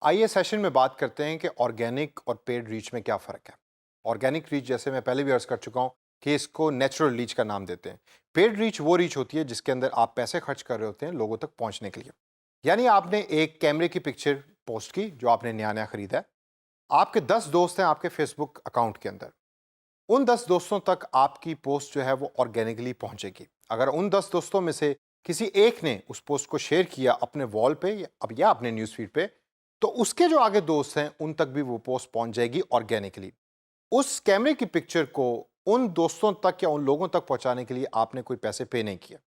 आइए सेशन में बात करते हैं कि ऑर्गेनिक और पेड रीच में क्या फ़र्क है। ऑर्गेनिक रीच जैसे मैं पहले भी अर्ज़ कर चुका हूँ कि इसको नेचुरल रीच का नाम देते हैं। पेड रीच वो रीच होती है जिसके अंदर आप पैसे खर्च कर रहे होते हैं लोगों तक पहुँचने के लिए। यानी आपने एक कैमरे की पिक्चर पोस्ट की जो आपने नया-नया खरीदा है। आपके 10 दोस्त हैं आपके फेसबुक अकाउंट के अंदर। उन 10 दोस्तों तक आपकी पोस्ट जो है वो ऑर्गेनिकली पहुँचेगी। अगर उन 10 दोस्तों में से किसी एक ने उस पोस्ट को शेयर किया अपने वॉल पे या अपने न्यूज़ फीड पे, तो उसके जो आगे दोस्त हैं उन तक भी वो पोस्ट पहुंच जाएगी ऑर्गेनिकली। उस कैमरे की पिक्चर को उन दोस्तों तक या उन लोगों तक पहुंचाने के लिए आपने कोई पैसे पे नहीं किया।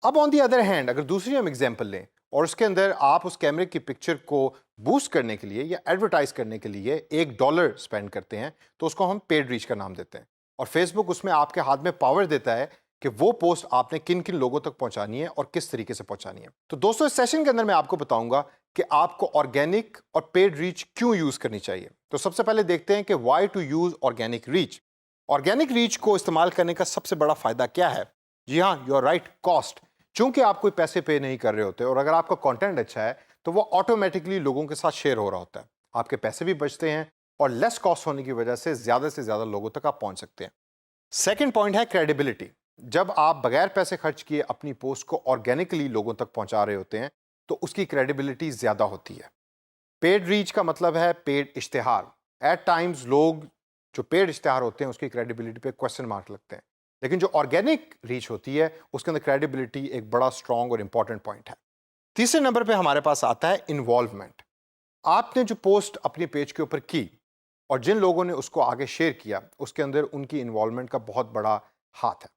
अब ऑन दी अदर हैंड अगर दूसरी हम एग्जांपल लें और उसके अंदर आप उस कैमरे की पिक्चर को बूस्ट करने के लिए या एडवर्टाइज करने के लिए $1 स्पेंड करते हैं, तो उसको हम पेड रीच का नाम देते हैं। और फेसबुक उसमें आपके हाथ में पावर देता है कि वो पोस्ट आपने किन किन लोगों तक पहुंचानी है और किस तरीके से पहुंचानी है। तो दोस्तों इस सेशन के अंदर मैं आपको बताऊंगा कि आपको ऑर्गेनिक और पेड रीच क्यों यूज करनी चाहिए। तो सबसे पहले देखते हैं कि why to use organic reach. Organic reach को इस्तेमाल करने का सबसे बड़ा फायदा क्या है? जी हाँ, यू आर राइट, कॉस्ट। चूंकि आप कोई पैसे पे नहीं कर रहे होते और अगर आपका कंटेंट अच्छा है तो वो ऑटोमेटिकली लोगों के साथ शेयर हो रहा होता है। आपके पैसे भी बचते हैं और लेस कॉस्ट होने की वजह से ज्यादा लोगों तक आप पहुंच सकते हैं। सेकंड पॉइंट है क्रेडिबिलिटी। जब आप बगैर पैसे खर्च किए अपनी पोस्ट को ऑर्गेनिकली लोगों तक पहुंचा रहे होते हैं तो उसकी क्रेडिबिलिटी ज्यादा होती है। पेड रीच का मतलब है पेड इश्तिहार। एट टाइम्स लोग जो पेड इश्तिहार होते हैं उसकी क्रेडिबिलिटी पे क्वेश्चन मार्क लगते हैं, लेकिन जो ऑर्गेनिक रीच होती है उसके अंदर क्रेडिबिलिटी एक बड़ा स्ट्रॉन्ग और इंपॉर्टेंट पॉइंट है। तीसरे नंबर पे हमारे पास आता है इन्वॉल्वमेंट। आपने जो पोस्ट अपने पेज के ऊपर की और जिन लोगों ने उसको आगे शेयर किया उसके अंदर उनकी इन्वॉल्वमेंट का बहुत बड़ा हाथ है।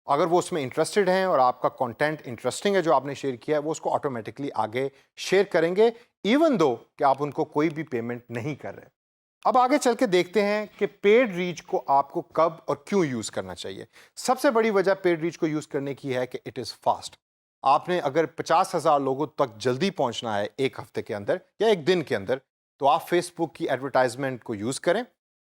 अगर वो उसमें इंटरेस्टेड हैं और आपका कंटेंट इंटरेस्टिंग है जो आपने शेयर किया है, वो उसको ऑटोमेटिकली आगे शेयर करेंगे इवन दो कि आप उनको कोई भी पेमेंट नहीं कर रहे। अब आगे चल के देखते हैं कि पेड रीच को आपको कब और क्यों यूज करना चाहिए। सबसे बड़ी वजह पेड रीच को यूज करने की है कि इट इज फास्ट। आपने अगर 50,000 लोगों तक जल्दी पहुंचना है एक हफ्ते के अंदर या एक दिन के अंदर, तो आप फेसबुक की एडवर्टाइजमेंट को यूज करें,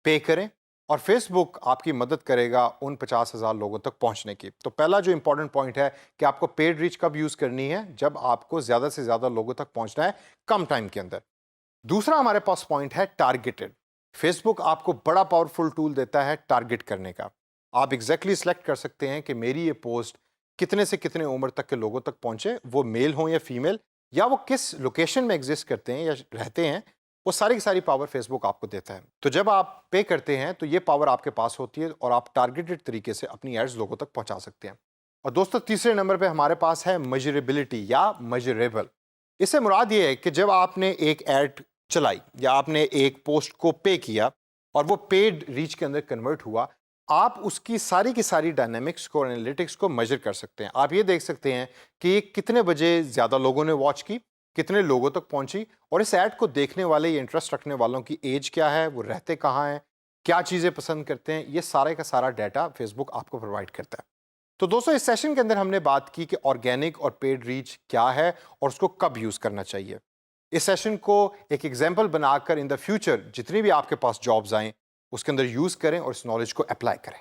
पे करें और फेसबुक आपकी मदद करेगा उन 50,000 लोगों तक पहुंचने की। तो पहला जो इंपॉर्टेंट पॉइंट है कि आपको पेड रीच कब यूज करनी है, जब आपको ज्यादा से ज्यादा लोगों तक पहुंचना है कम टाइम के अंदर। दूसरा हमारे पास पॉइंट है टारगेटेड। फेसबुक आपको बड़ा पावरफुल टूल देता है टारगेट करने का। आप एग्जैक्टली सेलेक्ट कर सकते हैं कि मेरी ये पोस्ट कितने से कितने उम्र तक के लोगों तक पहुंचे, वो मेल हो या फीमेल, या वो किस लोकेशन में एग्जिस्ट करते हैं या रहते हैं। वो सारी की सारी पावर फेसबुक आपको देता है। तो जब आप पे करते हैं तो ये पावर आपके पास होती है और आप टारगेटेड तरीके से अपनी एड्स लोगों तक पहुंचा सकते हैं। और दोस्तों तीसरे नंबर पे हमारे पास है मेजरेबिलिटी या मेजरेबल। इससे मुराद ये है कि जब आपने एक एड चलाई या आपने एक पोस्ट को पे किया और वो पेड रीच के अंदर कन्वर्ट हुआ, आप उसकी सारी की सारी डायनेमिक्स को और एनालिटिक्स को मेजर कर सकते हैं। आप ये देख सकते हैं कि कितने बजे ज़्यादा लोगों ने वॉच की, कितने लोगों तक पहुंची, और इस ऐड को देखने वाले या इंटरेस्ट रखने वालों की एज क्या है, वो रहते कहाँ हैं, क्या चीज़ें पसंद करते हैं। ये सारे का सारा डाटा फेसबुक आपको प्रोवाइड करता है। तो दोस्तों इस सेशन के अंदर हमने बात की कि ऑर्गेनिक और पेड रीच क्या है और उसको कब यूज़ करना चाहिए। इस सेशन को एक एग्जाम्पल बनाकर इन द फ्यूचर जितनी भी आपके पास जॉब्स आएँ उसके अंदर यूज़ करें और इस नॉलेज को अप्लाई करें।